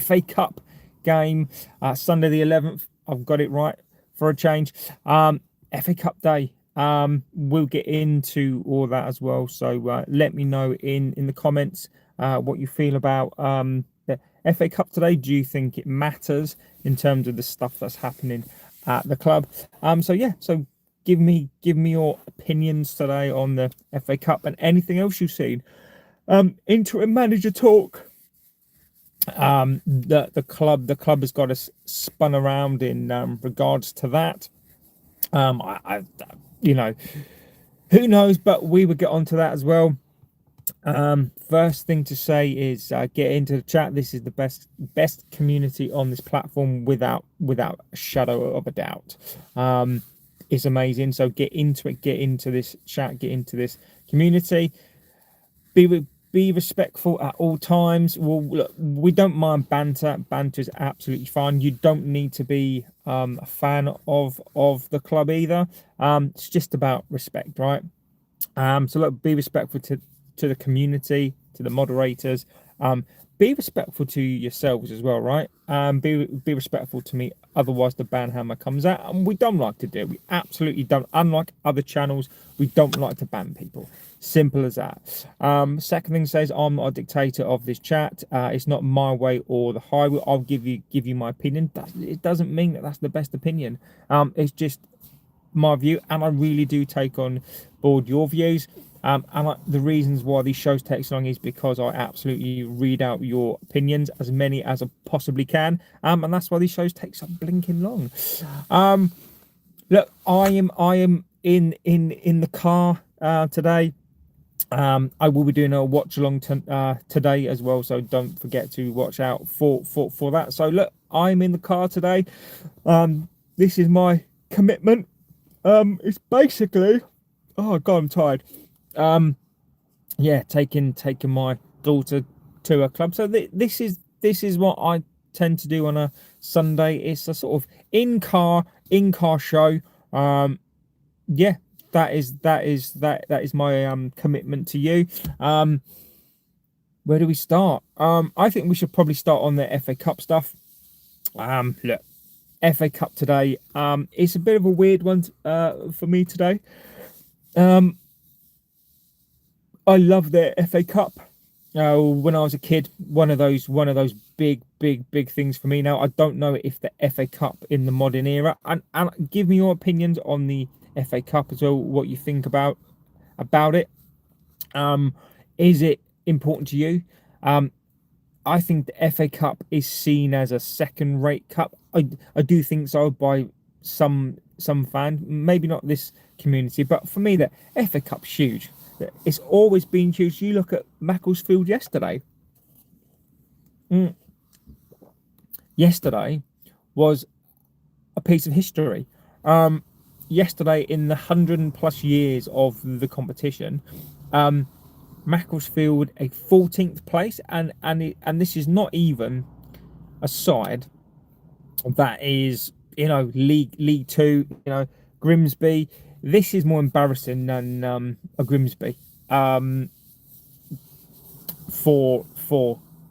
FA Cup game, Sunday the 11th. I've got it right for a change. FA Cup day. We'll get into all that as well. So let me know in the comments what you feel about the FA Cup today. Do you think it matters in terms of the stuff that's happening at the club? So give me your opinions today on the FA Cup and anything else you've seen. Interim manager talk. The club has got us spun around in regards to that. Who knows, but we would get onto that as well. First thing to say is get into the chat. This is the best community on this platform without a shadow of a doubt. It's amazing. So get into it, get into this chat, get into this community. Be respectful at all times. Well, look, we don't mind banter. Banter is absolutely fine. You don't need to be a fan of the club either. It's just about respect, right? So look, be respectful to the community, to the moderators. Be respectful to yourselves as well, right? Be respectful to me. Otherwise, the ban hammer comes out, and we don't like to do it. We absolutely don't. Unlike other channels, we don't like to ban people. Simple as that. Second thing says, I'm not a dictator of this chat. It's not my way or the highway. I'll give you my opinion. It doesn't mean that that's the best opinion. It's just my view, and I really do take on board your views. The reasons why these shows take so long is because I absolutely read out your opinions, as many as I possibly can, and that's why these shows take so blinking long. Look, I am in the car today. I will be doing a watch along today as well, so don't forget to watch out for that. So look, I'm in the car today. This is my commitment. It's basically, oh god, I'm tired. Taking my daughter to a club. So this is what I tend to do on a Sunday. It's a sort of in car show. That is my commitment to you. Where do we start? I think we should probably start on the FA Cup stuff. Look, FA Cup today. It's a bit of a weird one for me today. I love the FA Cup. When I was a kid, one of those big things for me. Now I don't know if the FA Cup in the modern era, and give me your opinions on the FA Cup as well. What you think about it? Is it important to you? I think the FA Cup is seen as a second-rate cup. I do think so by some fan, maybe not this community, but for me the FA Cup's huge. It's always been huge. You look at Macclesfield yesterday. Yesterday was a piece of history. Yesterday, in the 100+ years of the competition, Macclesfield a 14th place, and this is not even a side that is League Two. Grimsby. This is more embarrassing than a Grimsby for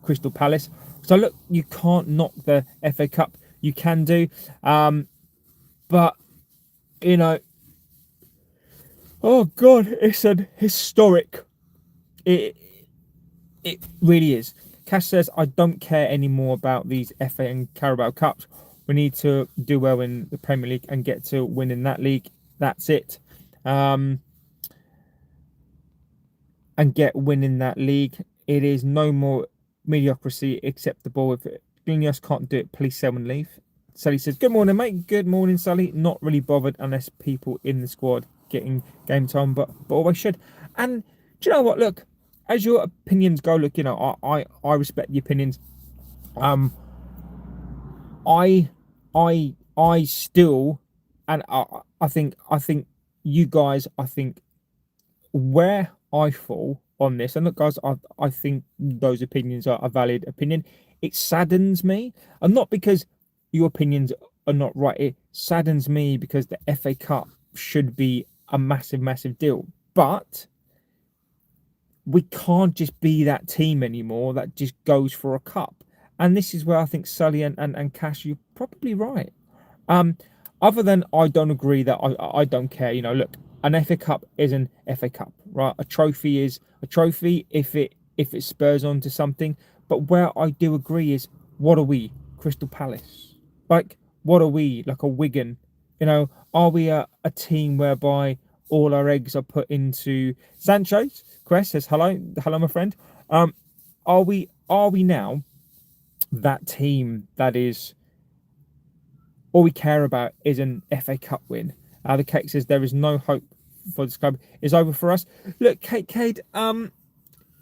Crystal Palace. So look, you can't knock the FA Cup. You can do, but oh god, it's an historic. It really is. Cash says, I don't care anymore about these FA and Carabao Cups. We need to do well in the Premier League and get to winning that league. That's it. And get winning that league. It is no more mediocrity acceptable. If INEOS can't do it, please sell and leave. Sally says, good morning, mate. Good morning, Sally. Not really bothered unless people in the squad getting game time, but always should. And do you know what? Look, as your opinions go, look, I respect the opinions. I still, and I think you guys, where I fall on this, and look guys, I think those opinions are a valid opinion. It saddens me, and not because your opinions are not right. It saddens me because the FA Cup should be a massive deal, but we can't just be that team anymore that just goes for a cup. And this is where I think Sully and Cash, you're probably right. Other than I don't agree that I don't care. You know, look, an FA Cup is an FA Cup, right? A trophy is a trophy if it spurs on to something. But where I do agree is, what are we? Crystal Palace. Like, what are we? Like a Wigan. You know, are we a team whereby all our eggs are put into Sancho? Quest says hello, my friend. Are we now that team that is all we care about is an FA Cup win? The Cake says there is no hope for this club. It's over for us. Look, Kate,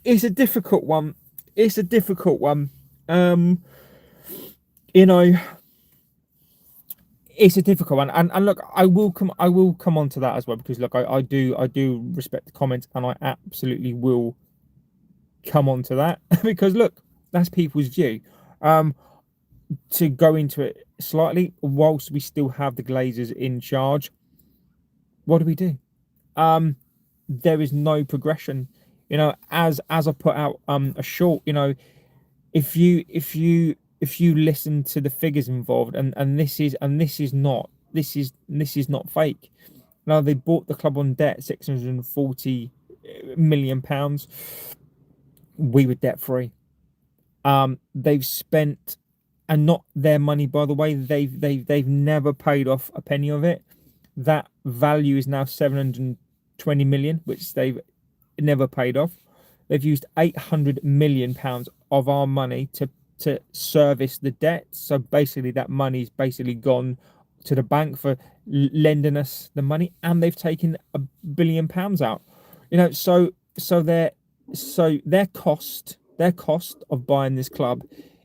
it's a difficult one. It's a difficult one. You know, it's a difficult one. And look, I will come on to that as well, because look, I do respect the comments, and I absolutely will come on to that because look, that's people's view. To go into it slightly, whilst we still have the Glazers in charge, what do we do? There is no progression. You know, as I put out a short, you know, if you listen to the figures involved, and this is not fake. Now, they bought the club on debt, £640 million. We were debt free. They've spent, and not their money, by the way. They've never paid off a penny of it. That value is now 720 million, which they've never paid off. They've used 800 million pounds of our money to service the debt. So basically, that money's basically gone to the bank for lending us the money, and they've taken £1 billion out. You know, so their cost of buying this club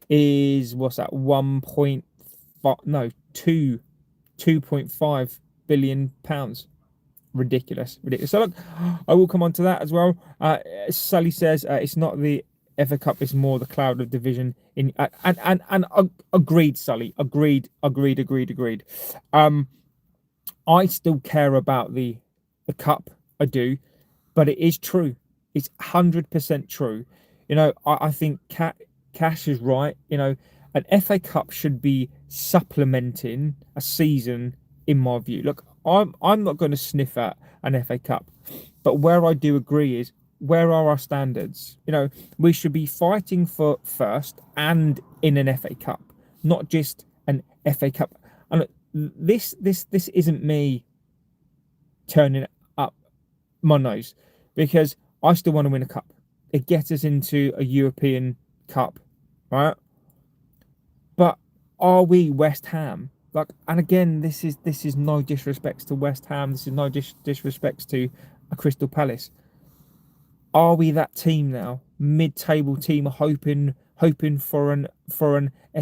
is, what's that, 2.5 billion pounds. Ridiculous. So look, I will come on to that as well. Sally says it's not the FA Cup, it's more the cloud of division in, and agreed, Sully. Agreed. I still care about the cup, I do, but it is true. It's 100% true. You know, I think Cash is right. You know, an FA Cup should be supplementing a season, in my view. Look, I'm not going to sniff at an FA Cup, but where I do agree is, where are our standards? You know, we should be fighting for first and in an FA Cup, not just an FA Cup. And look, this isn't me turning up my nose, because I still want to win a cup. It gets us into a European Cup, right? But are we West Ham? Like, and again, this is no disrespects to West Ham. This is no disrespects to a Crystal Palace. Are we that team now, mid-table team, hoping for an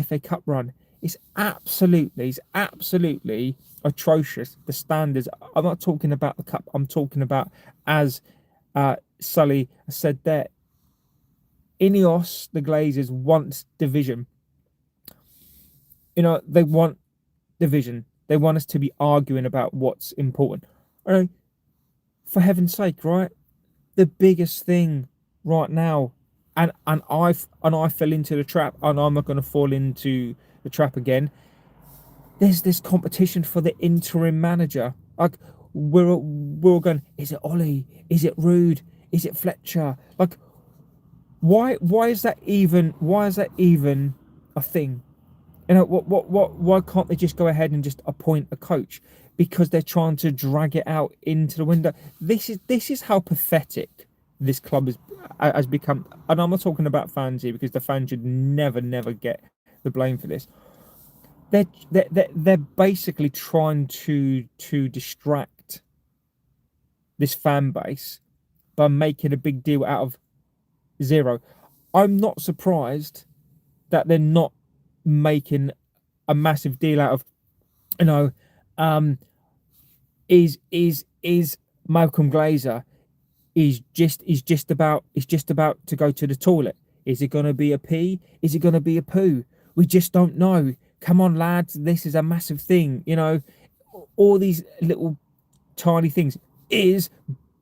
FA Cup run? It's absolutely atrocious, the standards. I'm not talking about the cup. I'm talking about, as Sully said there, INEOS, the Glazers, wants division. You know, they want division. They want us to be arguing about what's important. I mean, for heaven's sake, right? The biggest thing right now, and I fell into the trap, and I'm not going to fall into the trap again. There's this competition for the interim manager. Like, we're all going, is it Ollie? Is it Rude? Is it Fletcher? Like, why is that even a thing? You know, why can't they just go ahead and just appoint a coach? Because they're trying to drag it out into the window. This is how pathetic this club has become. And I'm not talking about fans here, because the fans should never get the blame for this. They're basically trying to distract this fan base by making a big deal out of zero. I'm not surprised that they're not making a massive deal out of, you know, is Malcolm Glazer is just about to go to the toilet. Is it going to be a pee? Is it going to be a poo? We just don't know. Come on, lads, this is a massive thing. You know, all these little tiny things. Is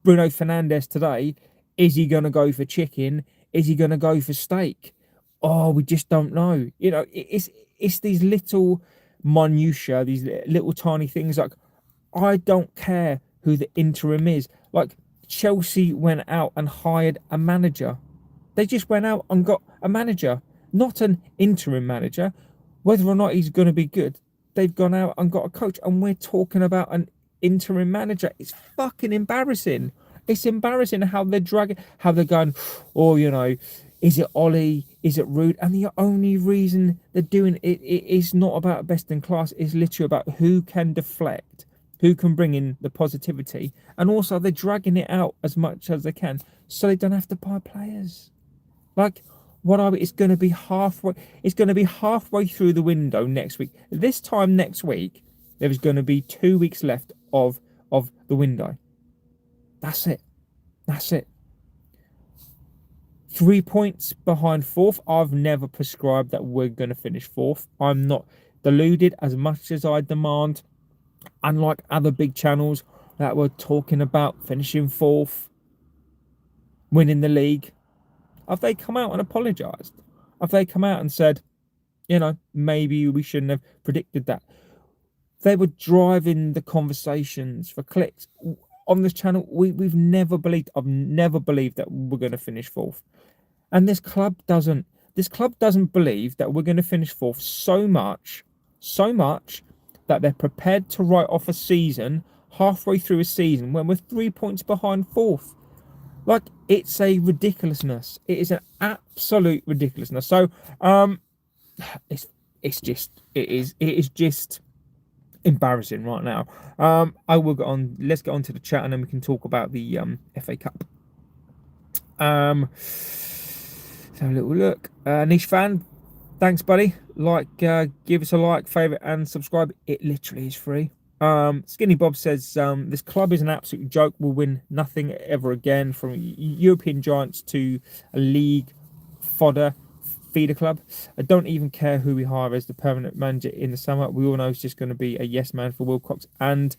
Bruno Fernandes today, is he going to go for chicken? Is he going to go for steak? oh, we just don't know. You know, it's these little minutiae, these little tiny things. Like, I don't care who the interim is. Like, Chelsea went out and hired a manager. They just went out and got a manager, not an interim manager. Whether or not he's going to be good, they've gone out and got a coach, and we're talking about an interim manager. It's fucking embarrassing. It's embarrassing how they're dragging, how they're going, oh, you know, is it Ollie? Is it Rude? And the only reason they're doing it is not about best in class. It's literally about who can deflect, who can bring in the positivity. And also they're dragging it out as much as they can so they don't have to buy players. Like, what are we? It's going to be halfway. It's going to be halfway through the window next week. This time next week, there is going to be 2 weeks left of the window. That's it. That's it. 3 points behind fourth. I've never prescribed that we're going to finish fourth. I'm not deluded as much as I demand. Unlike other big channels that were talking about finishing fourth, winning the league. Have they come out and apologised? Have they come out and said, you know, maybe we shouldn't have predicted that? They were driving the conversations for clicks. On this channel, we've never believed, I've never believed that we're going to finish fourth. And this club doesn't believe that we're going to finish fourth so much that they're prepared to write off a season halfway through a season when we're 3 points behind fourth. Like, it's a ridiculousness. It is an absolute ridiculousness. So, it is just embarrassing right now. I will get on. Let's get on to the chat, and then we can talk about the FA Cup. Let's have a little look. Niche fan, thanks, buddy. Like, give us a like, favourite, and subscribe. It literally is free. Skinny Bob says, this club is an absolute joke. We'll win nothing ever again, from European giants to a league feeder club. I don't even care who we hire as the permanent manager in the summer. We all know it's just going to be a yes man for Wilcox and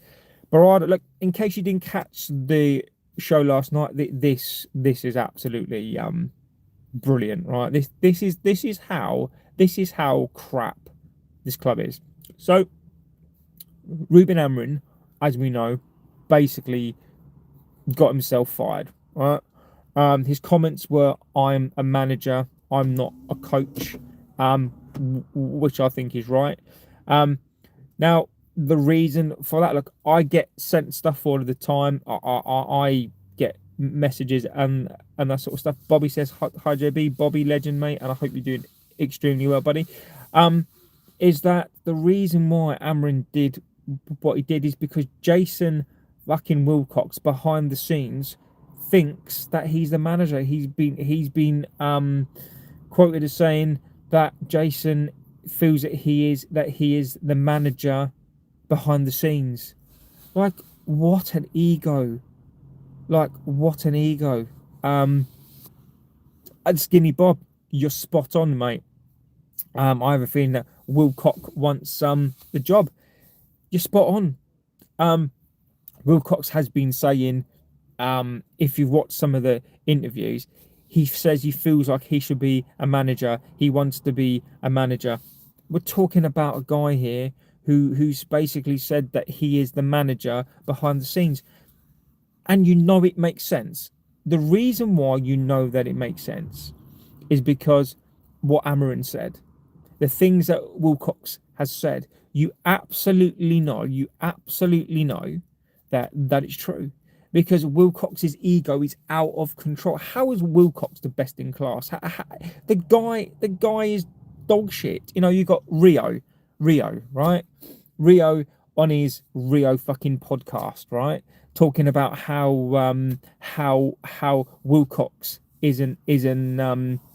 Barada. Look, in case you didn't catch the show last night, this is absolutely brilliant, right? This is how crap this club is. So Ruben Amorin, as we know, basically got himself fired, right? His comments were, I'm a manager, I'm not a coach, which I think is right. Now, the reason for that, look, I get sent stuff all of the time. I get messages and that sort of stuff. Bobby says, hi JB, Bobby, legend, mate, and I hope you're doing extremely well, buddy. Is that the reason why Amorin did what he did is because Jason fucking Wilcox behind the scenes thinks that he's the manager. He's been quoted as saying that Jason feels that he is the manager behind the scenes. Like, what an ego. Like, what an ego. And Skinny Bob, you're spot on, mate. I have a feeling that Wilcox wants the job. You're spot on. Wilcox has been saying, if you've watched some of the interviews, he says he feels like he should be a manager. He wants to be a manager. We're talking about a guy here who's basically said that he is the manager behind the scenes. And you know it makes sense. The reason why you know that it makes sense is because what Amorin said. The things that Wilcox has said. You absolutely know that it's true. Because Wilcox's ego is out of control. How is Wilcox the best in class? The guy is dog shit. You know, you got Rio, right? Rio on his Rio fucking podcast, right? Talking about how Wilcox is an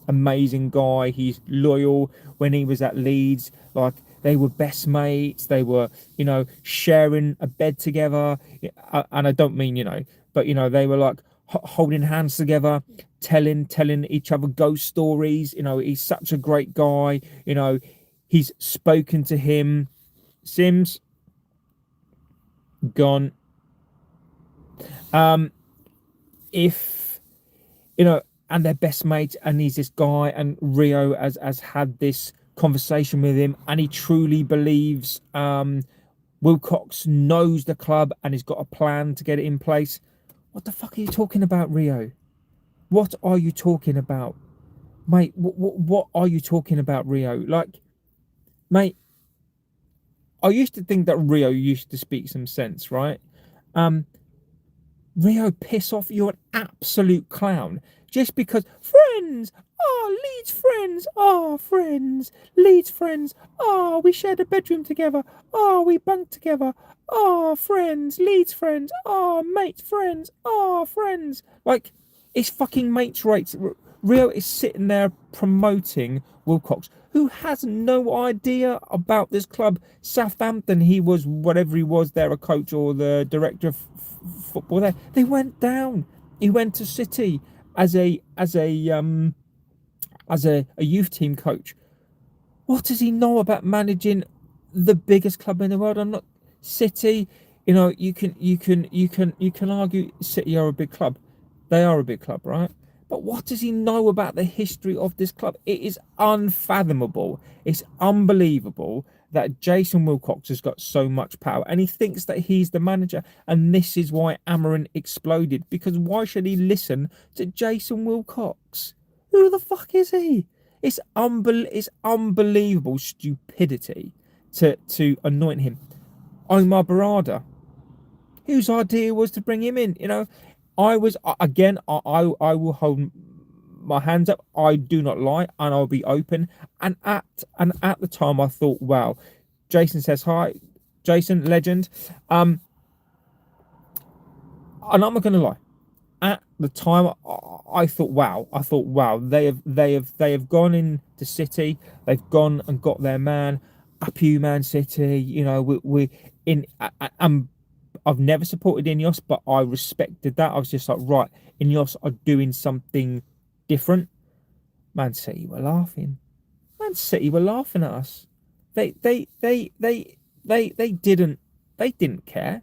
amazing guy. He's loyal. When he was at Leeds, like, they were best mates. They were, you know, sharing a bed together. And I don't mean, you know, but, you know, they were like holding hands together, telling each other ghost stories. You know, he's such a great guy. You know, he's spoken to him. Sims gone. If, you know, and they're best mates, and he's this guy, and Rio has had this conversation with him, and he truly believes Wilcox knows the club and he's got a plan to get it in place. What the fuck are you talking about, Rio? What are you talking about, mate? What are you talking about, Rio? Like, mate, I used to think that Rio used to speak some sense, right? Rio, piss off. You're an absolute clown. Just because friends, Leeds friends, friends, Leeds friends, we shared a bedroom together, we bunked together, friends, Leeds friends, mates friends, friends. Like, it's fucking mates rates. Rio is sitting there promoting Wilcox, who has no idea about this club. Southampton, he was whatever he was there, a coach or the director of football there. They went down. He went to City as a youth team coach. What does he know about managing the biggest club in the world? I'm not City. You know, you can argue City are a big club. They are a big club, right? But what does he know about the history of this club? It is unfathomable. It's unbelievable that Jason Wilcox has got so much power, and he thinks that he's the manager. And this is why Amorin exploded. Because why should he listen to Jason Wilcox? Who the fuck is he? It's unbelievable stupidity to anoint him. Omar Barada, whose idea was to bring him in. You know, I will hold my hands up. I do not lie, and I'll be open. And at the time, I thought, wow. Jason says hi. Jason, legend. And I'm not going to lie. At the time, I thought, wow. They have gone into City. They've gone and got their man. Up you, Man City. You know, we in. I've never supported INEOS, but I respected that. I was just like, right, INEOS are doing something different. Man City were laughing. Man City were laughing at us. They didn't care.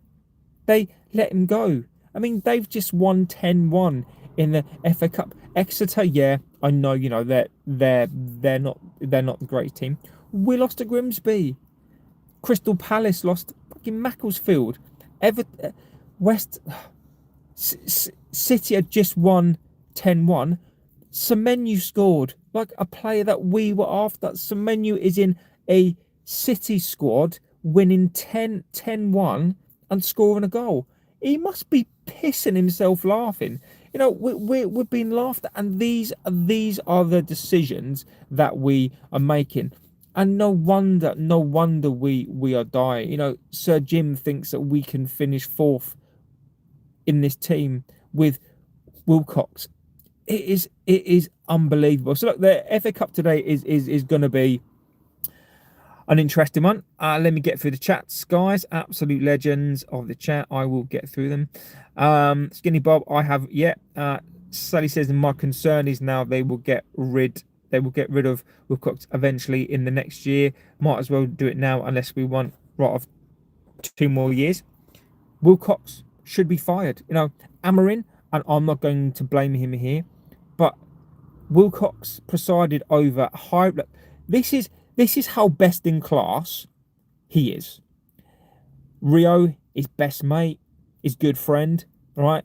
They let him go. I mean, they've just won 10-1 in the FA Cup. Exeter, yeah, I know, you know, they're not the greatest team. We lost to Grimsby. Crystal Palace lost fucking Macclesfield. City had just won 10-1. Semenyo scored, like a player that we were after. Semenyo is in a City squad winning 10-1 and scoring a goal. He must be pissing himself laughing. You know, we're being laughed at, and these are the decisions that we are making. And no wonder we are dying. You know, Sir Jim thinks that we can finish fourth in this team with Wilcox. It is unbelievable. So look, the FA Cup today is going to be an interesting one. Let me get through the chats, guys. Absolute legends of the chat. I will get through them. Skinny Bob, I have Sally says my concern is now they will get rid of Wilcox eventually in the next year. Might as well do it now unless we want right off 2 more years. Wilcox should be fired. You know, Amorin, and I'm not going to blame him here, but Wilcox presided over high. This is how best in class he is. Rio, his best mate, his good friend, right?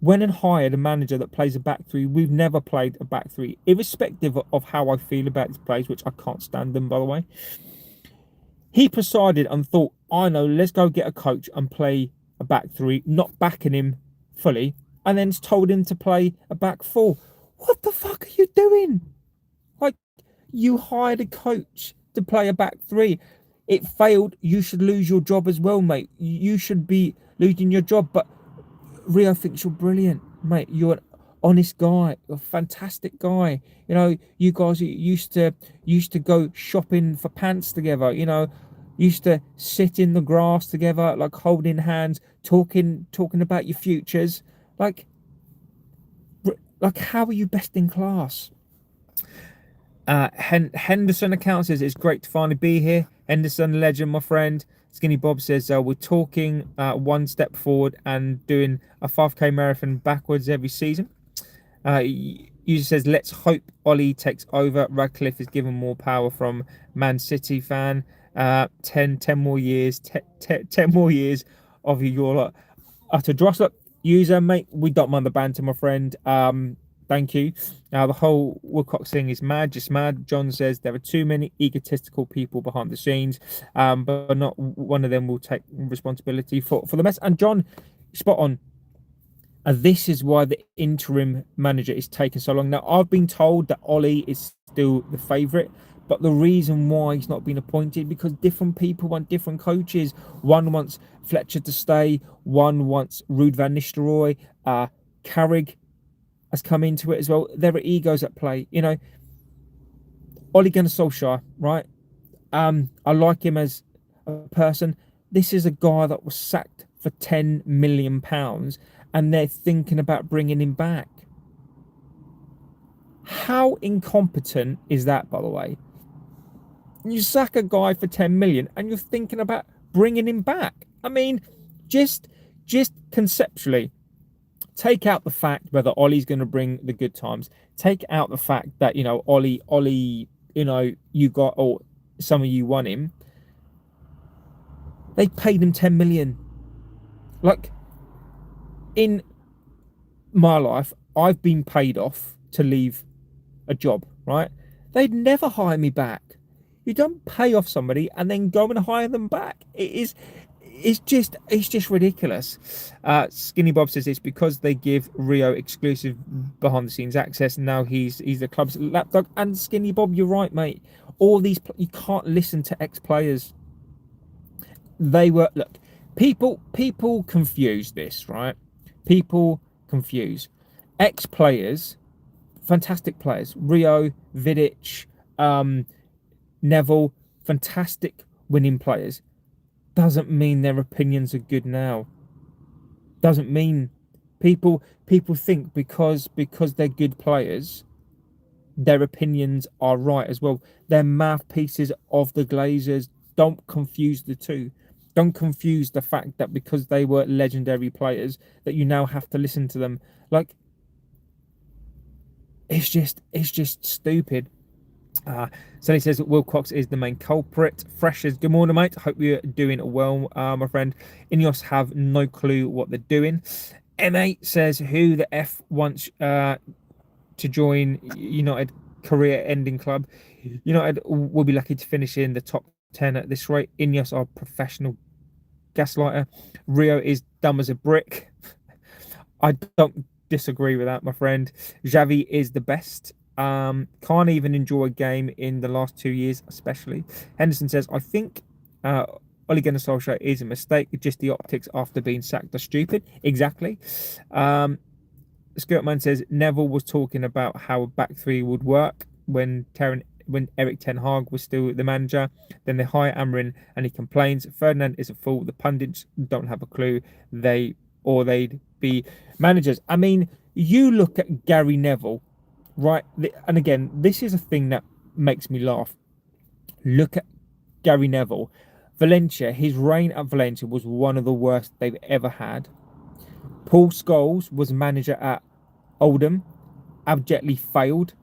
Went and hired a manager that plays a back three. We've never played a back three, irrespective of how I feel about his plays, which I can't stand them, by the way. He presided and thought, I know, let's go get a coach and play a back three, not backing him fully, and then told him to play a back four. What the fuck are you doing? Like, you hired a coach to play a back three. It failed. You should lose your job as well, mate. You should be losing your job, but Rio thinks you're brilliant, mate. You're an honest guy. You're a fantastic guy. You know, you guys used to go shopping for pants together. You know, used to sit in the grass together, like holding hands, talking about your futures. Like how are you best in class? Henderson account says it's great to finally be here. Henderson, legend, my friend. Skinny Bob says we're talking one step forward and doing a 5k marathon backwards every season. User says, let's hope Ollie takes over. Radcliffe is given more power from Man City fan. 10 more years, 10 more years of your lot. Utter dross. Look, user, mate, we don't mind the banter, my friend. Thank you. The whole Wilcox thing is mad, just mad. John says there are too many egotistical people behind the scenes, but not one of them will take responsibility for the mess. And John, spot on. And this is why the interim manager is taking so long. Now, I've been told that Ollie is still the favourite, but the reason why he's not been appointed, because different people want different coaches. One wants Fletcher to stay, one wants Ruud van Nistelrooy, Carrick has come into it as well. There are egos at play. You know, Ole Gunnar Solskjaer, right? I like him as a person. This is a guy that was sacked for £10 million, and they're thinking about bringing him back. How incompetent is that, by the way? You sack a guy for 10 million and you're thinking about bringing him back. I mean, just conceptually, take out the fact whether Ollie's going to bring the good times. Take out the fact that, you know, Ollie, you know, you got, or some of you want him. They paid him 10 million. Like, in my life, I've been paid off to leave a job, right? They'd never hire me back. You don't pay off somebody and then go and hire them back. It's just ridiculous. Skinny Bob says it's because they give Rio exclusive behind the scenes access. Now he's the club's lapdog. And Skinny Bob, you're right, mate. All these, you can't listen to ex-players. They were, look, people confuse this, right? People confuse ex-players, fantastic players, Rio, Vidic, Neville, fantastic winning players. Doesn't mean their opinions are good now. Doesn't mean people think because they're good players, their opinions are right as well. They're mouthpieces of the Glazers. Don't confuse the two. Don't confuse the fact that because they were legendary players that you now have to listen to them. Like, it's just stupid. So he says that Wilcox is the main culprit. Fletchers, good morning, mate. Hope you're doing well, my friend. INEOS have no clue what they're doing. M8 says, who the F wants to join United career-ending club? United will be lucky to finish in the top 10 at this rate. INEOS are professional gaslighter. Rio is dumb as a brick. I don't disagree with that, my friend. Xavi is the best. Can't even enjoy a game in the last 2 years, especially. Henderson says, I think Ole Gunnar Solskjaer is a mistake. Just the optics after being sacked are stupid. Exactly. Skirtman says, Neville was talking about how a back three would work when Eric Ten Hag was still the manager. Then they hire Amorin and he complains. Ferdinand is a fool. The pundits don't have a clue. They'd be managers. I mean, you look at Gary Neville, right? And again, this is a thing that makes me laugh. Look at Gary Neville. Valencia, his reign at Valencia was one of the worst they've ever had. Paul Scholes was manager at Oldham, abjectly failed.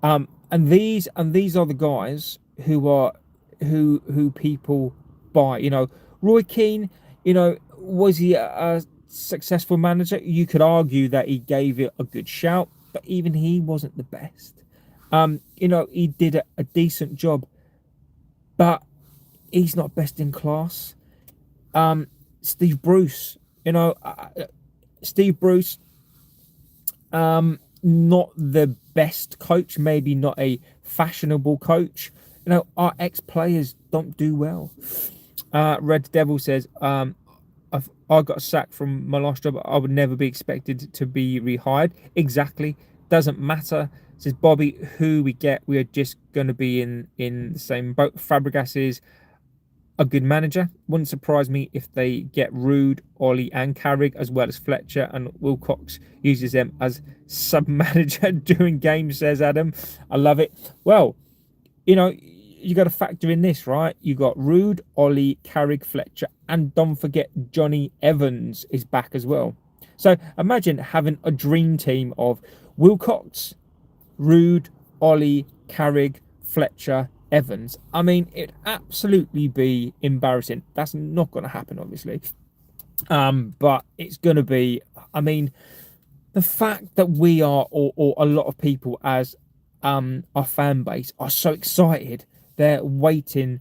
And these are the guys who people buy. You know, Roy Keane, you know, was he a successful manager? You could argue that he gave it a good shout, but even he wasn't the best. You know, he did a decent job, but he's not best in class. Steve Bruce, you know, Steve Bruce, not the best coach, maybe not a fashionable coach. You know, our ex-players don't do well. Red Devil says, I got sacked from my last job. I would never be expected to be rehired. Exactly. Doesn't matter. Says Bobby, who we get, we are just going to be in the same boat. Fabregas is a good manager. Wouldn't surprise me if they get Ruud, Ollie and Carrick, as well as Fletcher, and Wilcox uses them as sub-manager during games, says Adam. I love it. Well, you know, you got to factor in this, right? You got Ruud, Ollie, Carrick, Fletcher, and don't forget Johnny Evans is back as well. So imagine having a dream team of Wilcox, Rude, Ollie, Carrick, Fletcher, Evans. I mean, it'd absolutely be embarrassing. That's not going to happen, obviously. But it's going to be, I mean, the fact that we are, or a lot of people as our fan base are so excited. They are waiting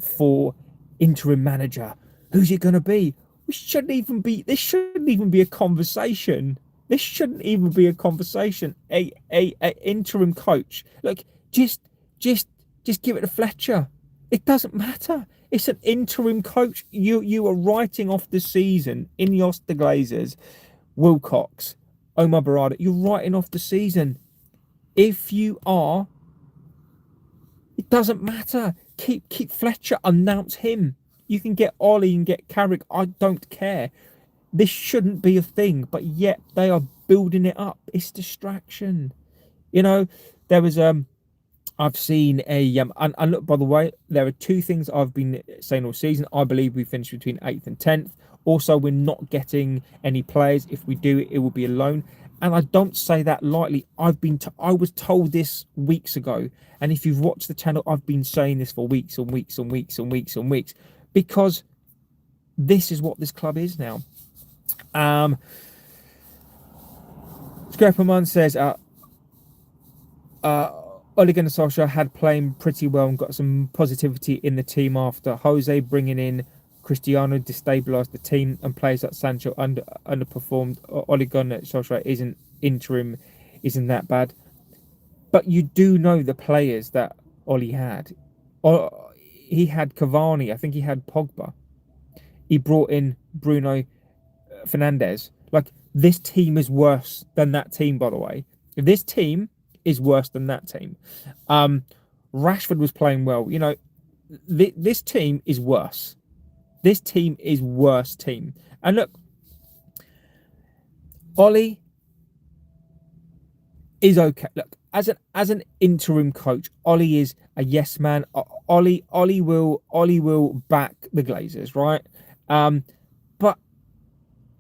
for interim manager. Who's it going to be? This shouldn't even be a conversation. This shouldn't even be a conversation. A interim coach. Look, just give it to Fletcher. It doesn't matter. It's an interim coach. You are writing off the season. INEOS, the Glazers, Wilcox, Omar Barada. You're writing off the season. If you are, it doesn't matter. Keep Fletcher. Announce him. You can get Ollie and get Carrick. I don't care. This shouldn't be a thing, but yet they are building it up. It's distraction. You know, there was I've seen and look, by the way, there are two things I've been saying all season. I believe we finish between 8th and 10th. Also, we're not getting any players. If we do, it will be a loan. And I don't say that lightly. I was told this weeks ago. And if you've watched the channel, I've been saying this for weeks and weeks and weeks and weeks and weeks, because this is what this club is now. Scrapperman says, Ole Gunnar Solskjaer had playing pretty well and got some positivity in the team after Jose bringing in Cristiano destabilised the team and players like Sancho underperformed. Ole Gunnar Solskjaer isn't that bad. But you do know the players that Ole had. He had Cavani. I think he had Pogba. He brought in Bruno Fernandes. Like, this team is worse than that team, by the way. This team is worse than that team. Rashford was playing well. You know, this team is worse. This team is worse team. And look, Ollie is okay. Look, as an interim coach, Ollie is a yes man. Ollie will back the Glazers, right? But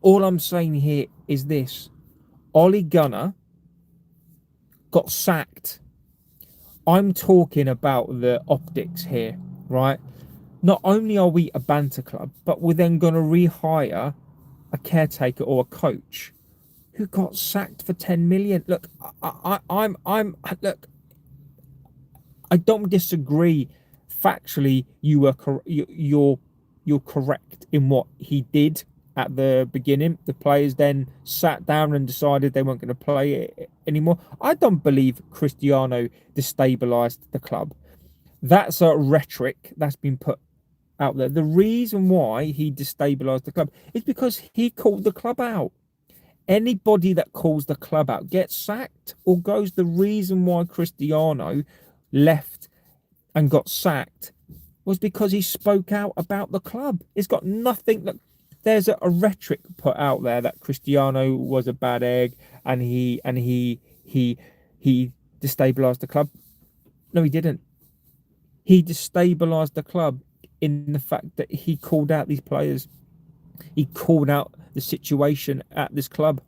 all I'm saying here is this: Ole Gunnar got sacked. I'm talking about the optics here, right? Not only are we a banter club, but we're then going to rehire a caretaker or a coach who got sacked for 10 million. Look, look, I don't disagree. Factually, you're correct in what he did at the beginning. The players then sat down and decided they weren't going to play it anymore. I don't believe Cristiano destabilised the club. That's a rhetoric that's been put out there. The reason why he destabilised the club is because he called the club out. Anybody that calls the club out gets sacked or goes. The reason why Cristiano left and got sacked was because he spoke out about the club. It's got nothing. Look, there's a rhetoric put out there that Cristiano was a bad egg and he destabilised the club. No, he didn't. He destabilised the club in the fact that he called out these players. He called out the situation at this club,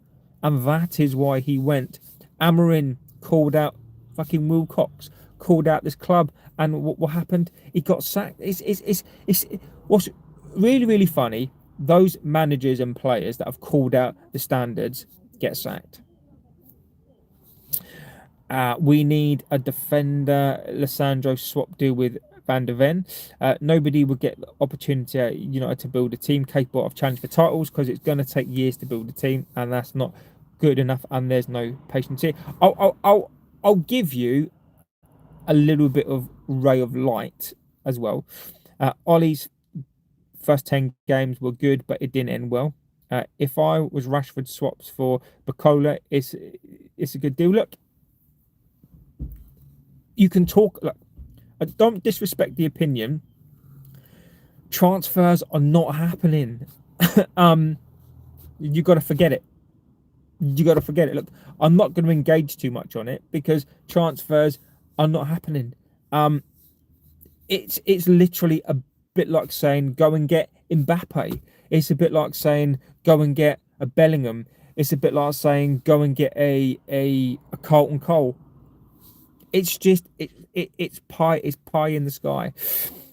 and that is why he went. Amorin called out fucking Wilcox, called out this club, and what happened? He got sacked. It's what's really, really funny. Those managers and players that have called out the standards get sacked. We need a defender. Lissandro swap deal with Van der Ven. Nobody would get the opportunity at United to build a team capable of challenge for titles, because it's going to take years to build a team, and that's not good enough. And there's no patience here. I'll give you a little bit of ray of light as well. Ollie's first 10 games were good, but it didn't end well. If I was Rashford swaps for Bacola, it's a good deal. Look, you can talk. Look, I don't disrespect the opinion. Transfers are not happening. You got to forget it. You got to forget it. Look, I'm not going to engage too much on it because transfers are not happening. It's literally a bit like saying go and get Mbappe. It's a bit like saying go and get a Bellingham. It's a bit like saying go and get a Carlton Cole. It's just it's pie. It's pie in the sky.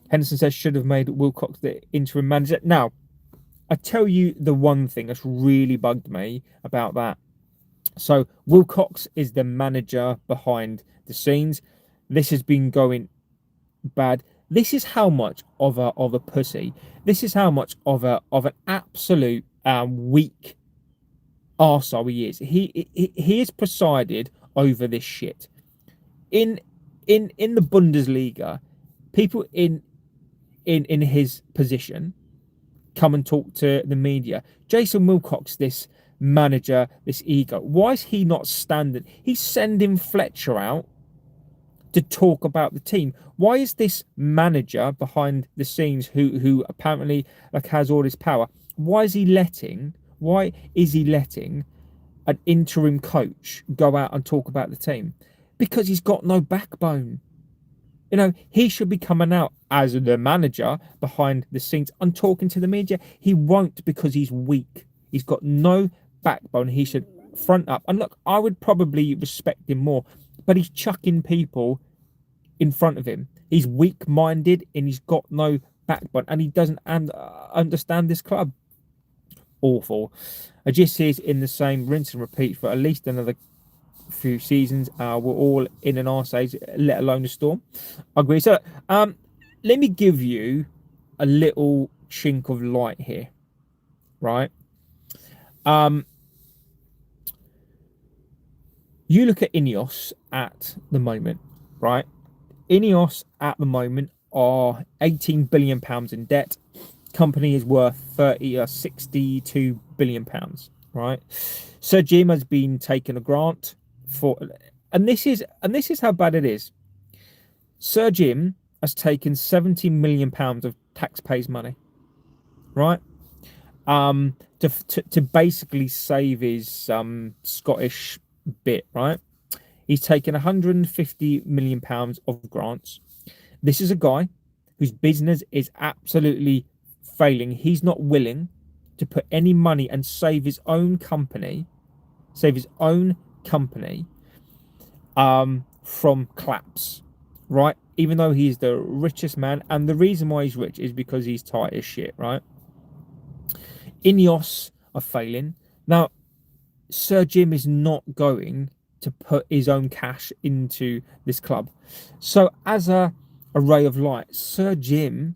Henderson says should have made Wilcox the interim manager. Now, I tell you the one thing that's really bugged me about that. So Wilcox is the manager behind the scenes. This has been going bad. This is how much of a pussy. This is how much of an absolute weak arsehole he is. He has presided over this shit. In the Bundesliga, people in his position come and talk to the media. Jason Wilcox, this manager, this ego. Why is he not standing? He's sending Fletcher out to talk about the team. Why is this manager behind the scenes who apparently has all this power? Why is he letting an interim coach go out and talk about the team? Because he's got no backbone. You know, he should be coming out as the manager behind the scenes and talking to the media. He won't, because he's weak. He's got no backbone. He should front up. And look, I would probably respect him more, but he's chucking people in front of him. He's weak-minded and he's got no backbone, and he doesn't understand this club. Awful. I just see it in the same rinse and repeat for at least another few seasons. We're all in an arse age, let alone the storm. I agree. So let me give you a little chink of light here, right? You look at INEOS at the moment, right? INEOS at the moment are £18 billion in debt. Company is worth 62 billion pounds, right? Sir Jim has been taken a grant for, and this is how bad it is. Sir Jim has taken 70 million pounds of taxpayers' money, right? To basically save his Scottish bit, right? He's taken 150 million pounds of grants. This is a guy whose business is absolutely failing. He's not willing to put any money and save his own company from collapse, right? Even though he's the richest man, and the reason why he's rich is because he's tight as shit, right? INEOS are failing. Now, Sir Jim is not going to put his own cash into this club. So as a ray of light, Sir Jim,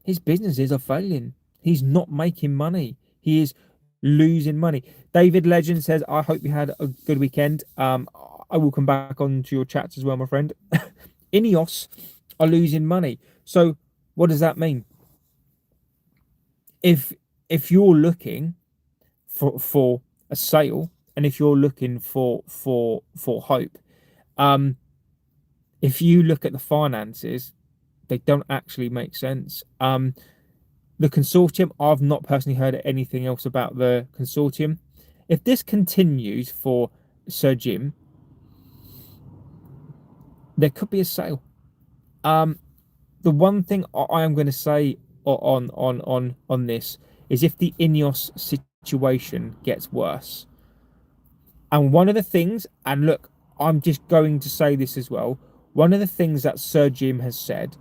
his businesses are failing. He's not making money. He is losing money. David Legend says, I hope you had a good weekend. I will come back onto your chats as well, my friend. INEOS are losing money. So what does that mean? If you're looking for a sale, and if you're looking for hope, if you look at the finances, they don't actually make sense. The consortium, I've not personally heard anything else about the consortium. If this continues for Sir Jim, there could be a sale. The one thing I am going to say on this is, if the INEOS situation gets worse, and one of the things, and look, I'm just going to say this as well, one of the things that Sir Jim has said,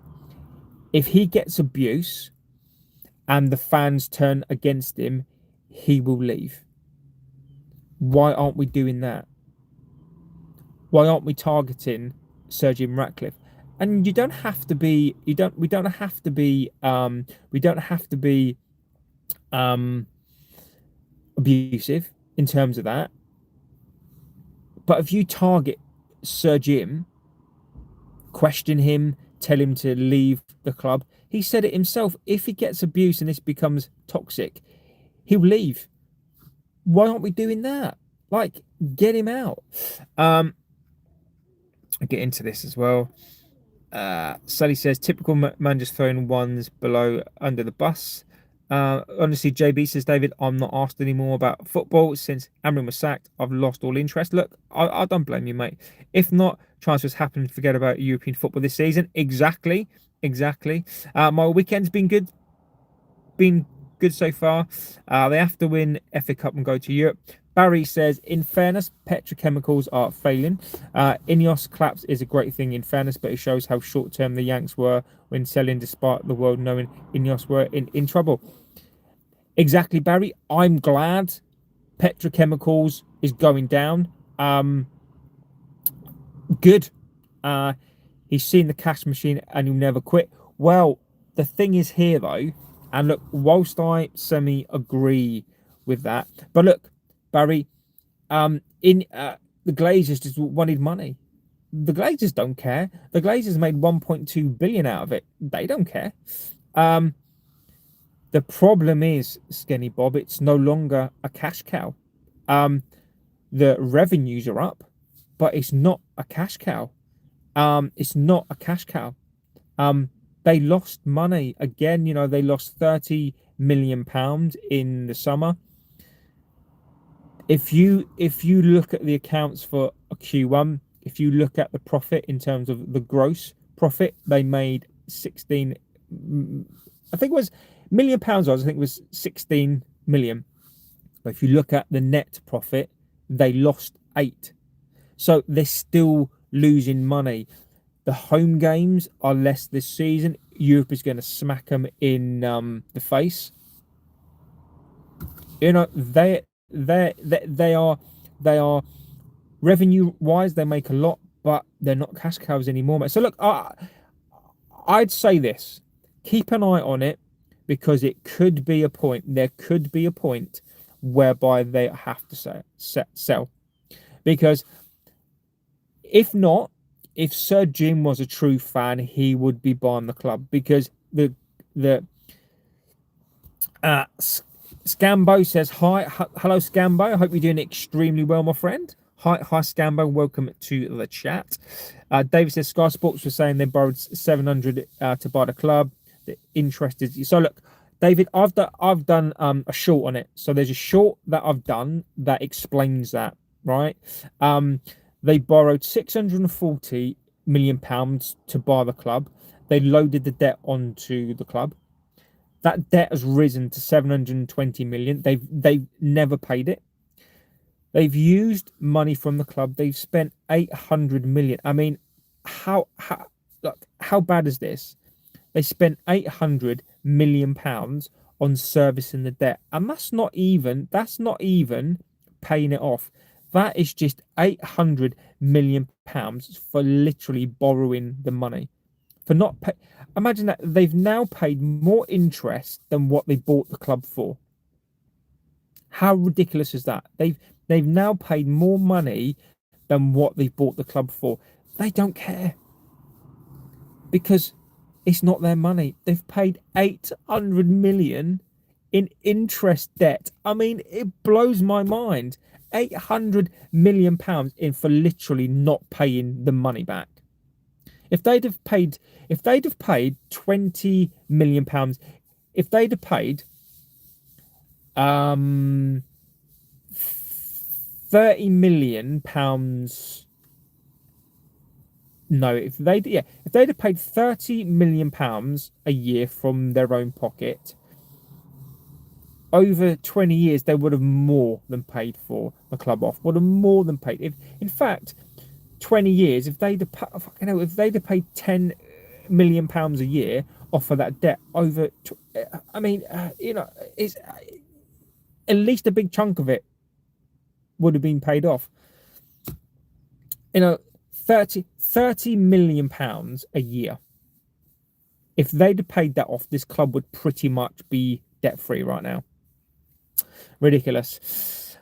if he gets abuse and the fans turn against him, he will leave. Why aren't we doing that? Why aren't we targeting Sir Jim Ratcliffe? And you don't have to be. We don't have to be abusive in terms of that. But if you target Sir Jim, question him, tell him to leave the club. He said it himself. If he gets abuse and this becomes toxic, he'll leave. Why aren't we doing that? Like, get him out. I'll get into this as well. Sally says, typical managers throwing ones below under the bus. Honestly, JB says, David, I'm not asked anymore about football since Amorin was sacked. I've lost all interest. Look, I don't blame you, mate. If not, transfers happen. Forget about European football this season. Exactly. My weekend's been good so far. They have to win FA Cup and go to Europe. Barry says, in fairness, petrochemicals are failing. INEOS collapse is a great thing in fairness, but it shows how short-term the Yanks were when selling, despite the world knowing INEOS were in trouble. Exactly, Barry. I'm glad petrochemicals is going down. Good. He's seen the cash machine and he'll never quit. Well, the thing is here, though, and look, whilst I semi-agree with that, but look, Barry, the Glazers just wanted money. The Glazers don't care. The Glazers made 1.2 billion out of it. They don't care. The problem is, Skinny Bob, it's no longer a cash cow. The revenues are up, but it's not a cash cow. It's not a cash cow. They lost money again. You know, they lost £30 million in the summer. If you look at the accounts for a Q1, if you look at the profit in terms of the gross profit, they made 16. I think it was £1 million. I think it was 16 million. But if you look at the net profit, they lost 8. So they're still losing money. The home games are less this season. Europe is going to smack them in the face. You know, they are revenue wise, they make a lot, but they're not cash cows anymore. So look, I'd say this: keep an eye on it, because it could be a point. There could be a point whereby they have to sell, because if not, if Sir Jim was a true fan, he would be buying the club, because the Scambo says, hello Scambo, I hope you're doing extremely well, my friend. Hi Scambo, welcome to the chat. David says, Sky Sports was saying they borrowed 700 to buy the club. The interest is, so look, David, I've done a short on it. So there's a short that I've done that explains that, right? They borrowed £640 million to buy the club. They loaded the debt onto the club. That debt has risen to 720 million. They've never paid it. They've used money from the club. They've spent 800 million. I mean, how bad is this? They spent 800 million pounds on servicing the debt, and that's not even paying it off. That is just 800 million pounds for literally borrowing the money. For not pay. Imagine that they've now paid more interest than what they bought the club for. How ridiculous is that? They've now paid more money than what they bought the club for. They don't care, because it's not their money. They've paid 800 million in interest debt. I mean, it blows my mind. 800 million pounds in for literally not paying the money back. If they'd have paid 20 million pounds, if they'd have paid 30 million pounds, no, if they'd have paid 30 million pounds a year from their own pocket, over 20 years, they would have more than paid for the club off. Would have more than paid. If, in fact, 20 years, if they'd have paid 10 million pounds a year off of that debt, it's at least a big chunk of it would have been paid off. 30 million pounds a year. If they'd have paid that off, this club would pretty much be debt free right now. Ridiculous.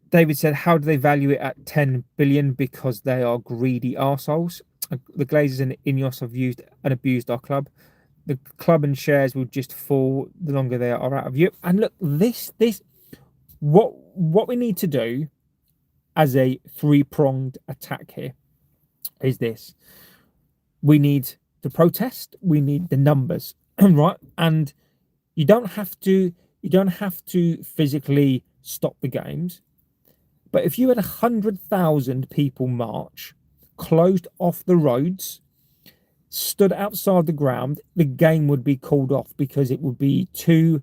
David said, how do they value it at 10 billion? Because they are greedy arseholes. The Glazers and INEOS have used and abused our club. The club and shares will just fall the longer they are out of Europe. And look, what we need to do as a three-pronged attack here is this. We need to protest. We need the numbers, right? And you don't have to physically stop the games. But if you had 100,000 people march, closed off the roads, stood outside the ground, the game would be called off, because it would be too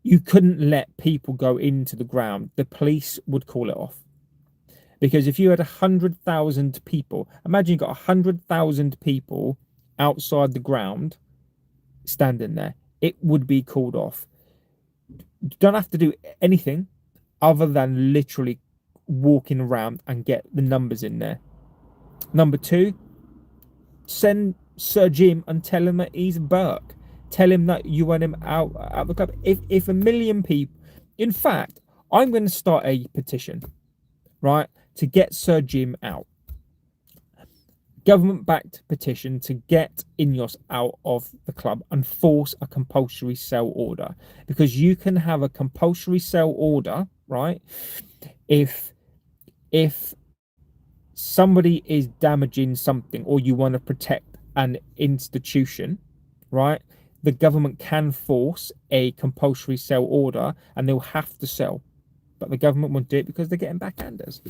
you couldn't let people go into the ground. The police would call it off. Because if you had 100,000 people, imagine you got 100,000 people outside the ground standing there, it would be called off. You don't have to do anything other than literally walking around and get the numbers in there. Number two, send Sir Jim and tell him that he's Burke. Tell him that you want him out of the club. If 1 million people, in fact, I'm going to start a petition, right, to get Sir Jim out. Government-backed petition to get INEOS out of the club and force a compulsory sell order, because you can have a compulsory sell order, right, if somebody is damaging something or you want to protect an institution, right, the government can force a compulsory sell order and they'll have to sell, but the government won't do it because they're getting backhanders.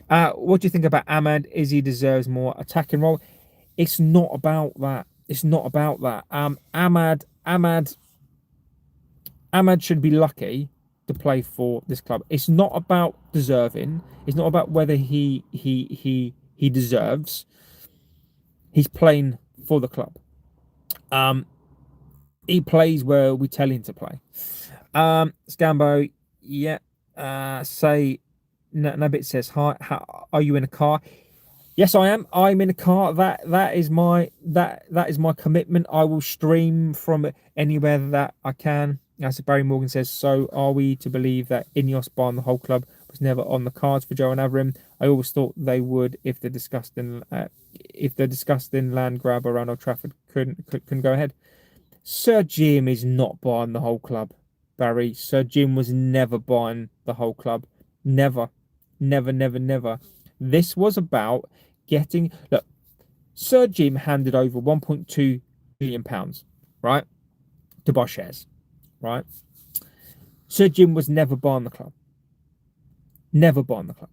What do you think about Ahmad? Is he deserves more attacking role? It's not about that. It's not about that. Ahmad should be lucky to play for this club. It's not about deserving. It's not about whether he deserves. He's playing for the club. He plays where we tell him to play. Scambo, yeah. Say Nabit says, hi, are you in a car? Yes, I am. I'm in a car. That is my commitment. I will stream from anywhere that I can. As Barry Morgan says, so are we to believe that INEOS buying the whole club was never on the cards for Joe and Averin? I always thought they would if the disgusting land grab around Old Trafford couldn't go ahead. Sir Jim is not buying the whole club, Barry. Sir Jim was never buying the whole club. Never. This was about getting... Look, Sir Jim handed over £1.2 million, right, to buy shares, right? Sir Jim was never buying the club. Never buying the club.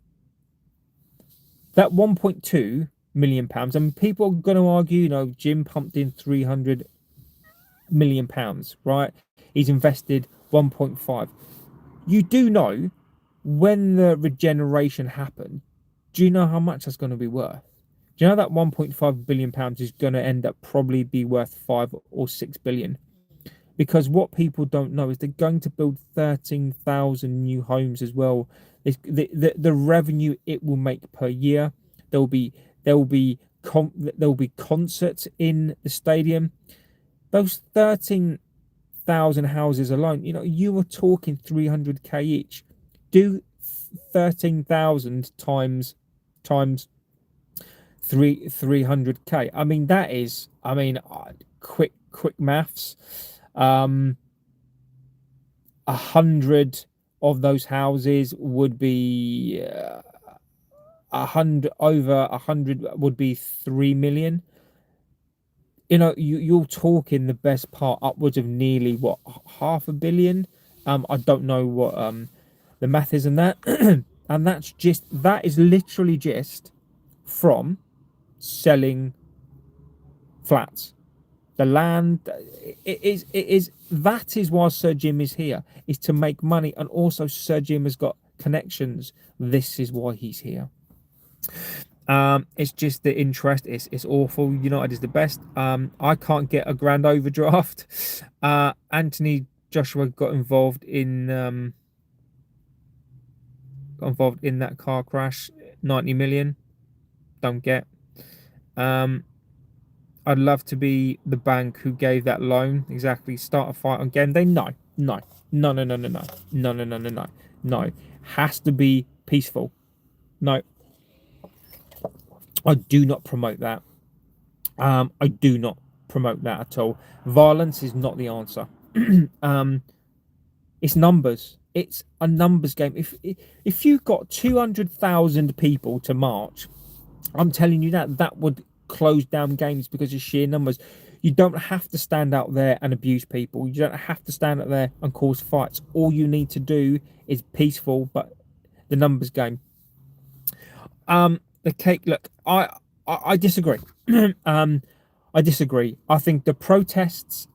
That £1.2 million, and people are going to argue, you know, Jim pumped in £300 million, right? He's invested 1.5. You do know when the regeneration happened, do you know how much that's going to be worth? Do you know that 1.5 billion pounds is going to end up probably be worth 5 or 6 billion? Because what people don't know is they're going to build 13,000 new homes as well. The revenue it will make per year. There'll be concerts in the stadium. Those 13,000 houses alone, you know, you were talking 300k each. Do 13,000 times 300k. I mean, that is, I mean, quick maths. 100 of those houses would be 100 over 100 would be 3 million. You know, you're talking the best part upwards of nearly what, $500 million. I don't know what the math is in that. And that is literally just from selling flats. The land, it is that is why Sir Jim is here, is to make money, and also Sir Jim has got connections. This is why he's here. It's just the interest. It's awful. United is the best. I can't get a grand overdraft. Anthony Joshua got involved in that car crash. 90 million. Don't get. I'd love to be the bank who gave that loan. Exactly. Start a fight on game day. No. Has to be peaceful. No. I do not promote that. I do not promote that at all. Violence is not the answer. It's numbers. It's a numbers game. If you got 200,000 people to march, I'm telling you that would close down games because of sheer numbers. You don't have to stand out there and abuse people. You don't have to stand out there and cause fights. All you need to do is peaceful, but the numbers game. The cake. Look, I disagree. I disagree. I think the protests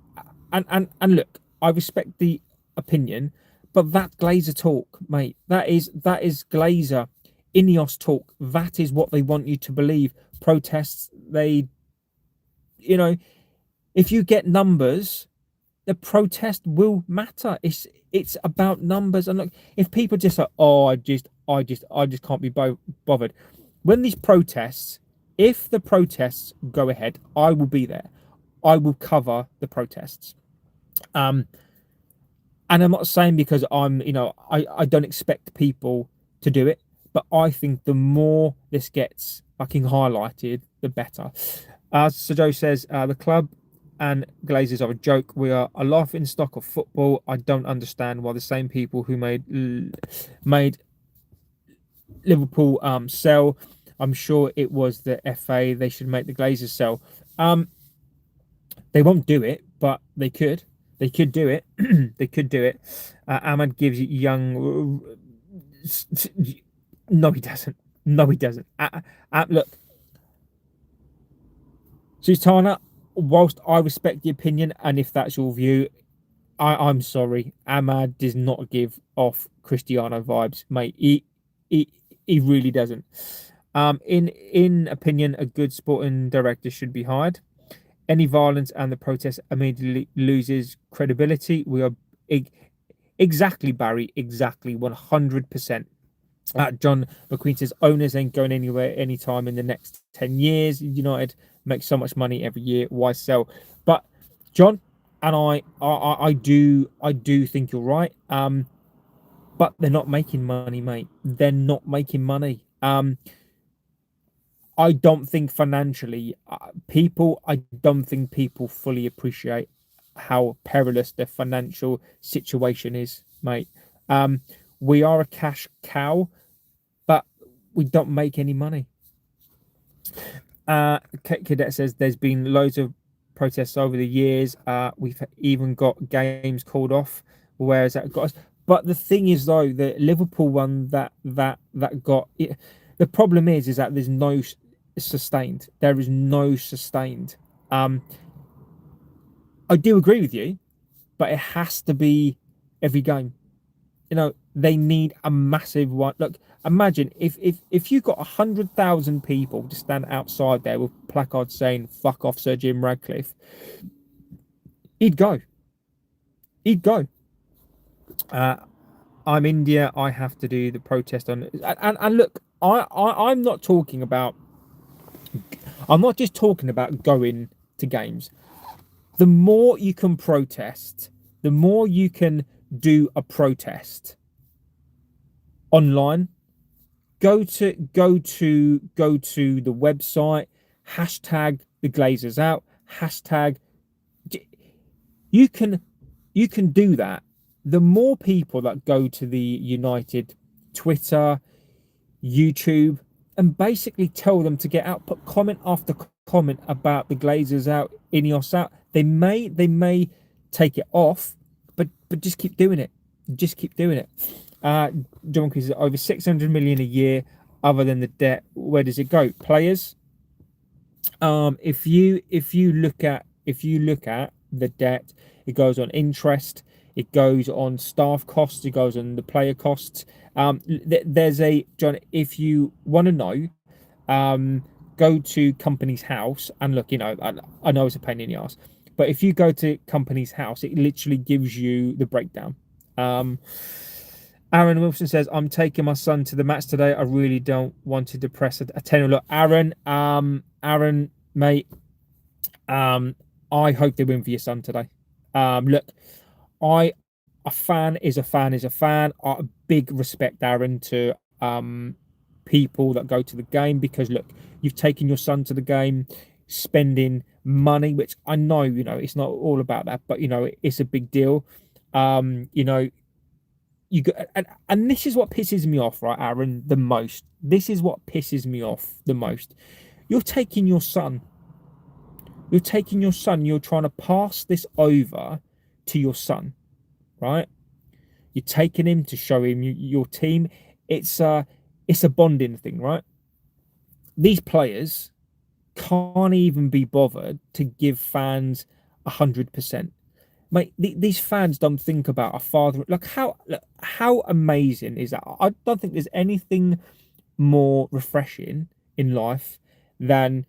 and look, I respect the opinion, but that's Glazer talk, mate. That is Glazer INEOS talk. That is what they want you to believe. Protests, they, you know, if you get numbers, the protest will matter. It's about numbers. And look, if people just say, oh, I just can't be bothered. When these protests, if the protests go ahead, I will be there. I will cover the protests. And I'm not saying because I'm, I don't expect people to do it, but I think the more this gets fucking highlighted, the better. So Joe says, the club and Glazers are a joke. We are a laughing stock of football. I don't understand why the same people who made Liverpool sell. I'm sure it was the FA. They should make the Glazers sell. They won't do it, but they could. They could do it. They could do it. Ahmad gives young. No, he doesn't. No, he doesn't. Look, Sultana, whilst I respect the opinion, and if that's your view, I'm sorry. Ahmad does not give off Cristiano vibes, mate. He really doesn't. In opinion, a good sporting director should be hired. Any violence and the protest immediately loses credibility. We are exactly, Barry, exactly 100%. John McQueen says owners ain't going anywhere anytime in the next 10 years. United makes so much money every year. Why sell? But John and I do think you're right. But they're not making money, mate. They're not making money. I don't think financially, I don't think people fully appreciate how perilous their financial situation is, mate. We are a cash cow, but we don't make any money. Cadet says there's been loads of protests over the years. We've even got games called off. Where has that got us? But the thing is, though, the Liverpool one that got it, the problem is that there's no sustained. There is no sustained. I do agree with you, but it has to be every game. They need a massive one. Look, imagine if you got 100,000 people to stand outside there with placards saying "fuck off, Sir Jim Radcliffe," he'd go. He'd go. I'm India. I have to do the protest on. And look, I'm not talking about. I'm not just talking about going to games. The more you can protest, the more you can do a protest online. Go to the website. Hashtag the Glazers out. Hashtag. You can do that. The more people that go to the United Twitter, YouTube, and basically tell them to get out, put comment after comment about the Glazers out, INEOS out. They may take it off, but just keep doing it. Just keep doing it. John Chris is over 600 million a year. Other than the debt, where does it go? Players. If you look at the debt, it goes on interest. It goes on staff costs. It goes on the player costs. There's a John. If you want to know, go to Company's House and look. I know it's a pain in the ass, but if you go to Company's House, it literally gives you the breakdown. Aaron Wilson says, "I'm taking my son to the match today. I really don't want to depress a tenner." Look, Aaron, mate, I hope they win for your son today. Look, a fan is a fan is a fan. Big respect, Aaron, to people that go to the game, because look, you've taken your son to the game, spending money, which I know, it's not all about that, but it's a big deal. You go, and this is what pisses me off, right, Aaron, the most. This is what pisses me off the most. You're taking your son. You're trying to pass this over to your son, right? You're taking him to show him your team. It's a bonding thing, right? These players can't even be bothered to give fans 100%. Mate, these fans don't think about a father. How amazing is that? I don't think there's anything more refreshing in life than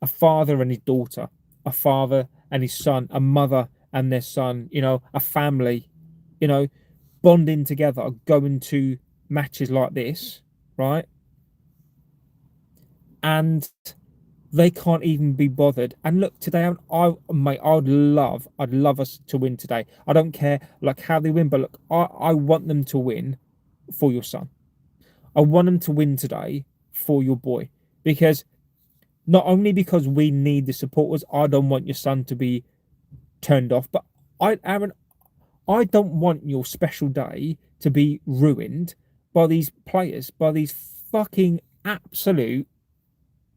a father and his daughter, a father and his son, a mother and their son, a family, bonding together, going to matches like this, right? And they can't even be bothered. And look, today, mate, I'd love us to win today. I don't care like how they win, but look, I want them to win for your son. I want them to win today for your boy, because not only because we need the supporters, I don't want your son to be turned off, but Aaron, I don't want your special day to be ruined by these players, by these fucking absolute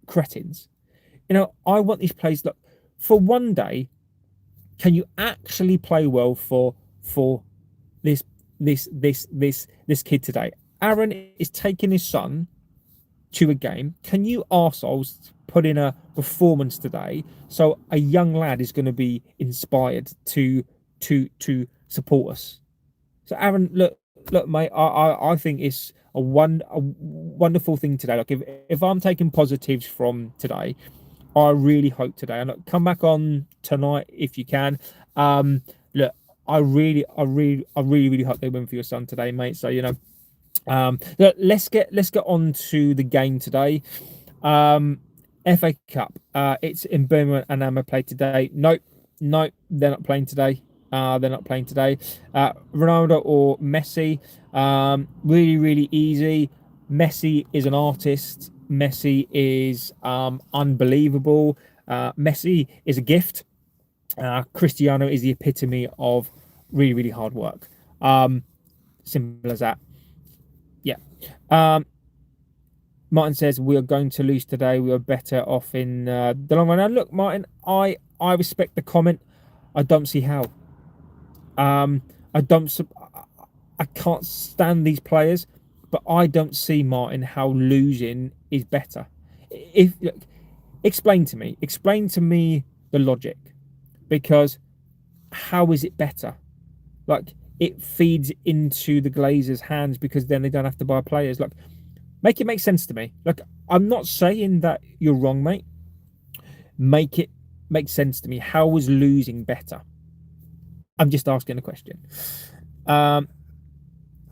cretins. I want these players. Look, for one day, can you actually play well for this kid today? Aaron is taking his son to a game. Can you arseholes put in a performance today so a young lad is going to be inspired to support us? So Aaron, look, mate, I think it's a wonderful thing today. Like if I'm taking positives from today, I really hope today, and look, come back on tonight if you can. Look, I really hope they win for your son today, mate. So look, let's get on to the game today. FA Cup. It's in Birmingham and Amma play today. Nope, they're not playing today. Ronaldo or Messi. Really easy. Messi is an artist. Messi is unbelievable. Messi is a gift. Cristiano is the epitome of really hard work. Simple as that. Yeah. Martin says we are going to lose today. We are better off in the long run. And look, Martin, I respect the comment. I don't see how. I can't stand these players, but I don't see, Martin, how losing is better. Explain to me the logic, because how is it better? Like, it feeds into the Glazers' hands because then they don't have to buy players. Like, make it make sense to me. Like, I'm not saying that you're wrong, mate. Make it make sense to me. How is losing better? I'm just asking a question.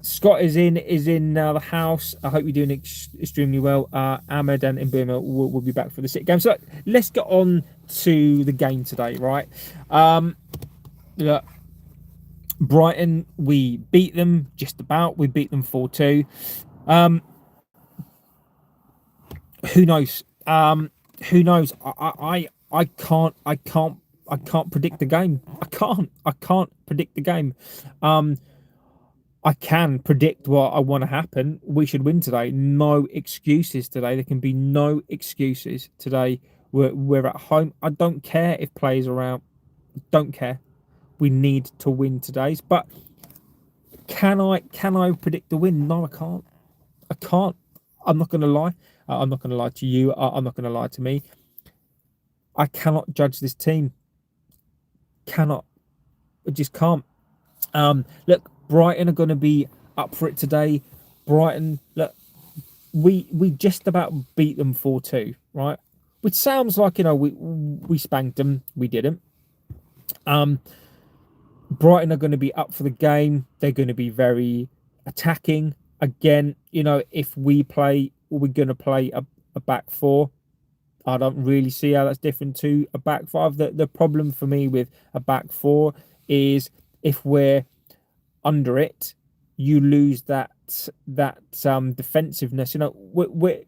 Scott is in the house. I hope you're doing extremely well. Ahmed and Mbuma will be back for the sit game. So let's get on to the game today, right? Look, Brighton, we beat them just about. We beat them 4-2. Who knows? Who knows? I can't predict the game. I can't predict the game. I can predict what I want to happen. We should win today. No excuses today. There can be no excuses today. We're at home. I don't care if players are out. Don't care. We need to win today. But can I predict the win? No, I can't. I can't. I'm not going to lie. I'm not going to lie to you. I'm not going to lie to me. I cannot judge this team. Cannot. I just can't. Look, Brighton are going to be up for it today. Brighton, look, we just about beat them 4-2, right? Which sounds like, we spanked them. We didn't. Brighton are going to be up for the game. They're going to be very attacking. Again, if we're going to play a back four. I don't really see how that's different to a back five. The problem for me with a back four is if we're under it, you lose that defensiveness. We're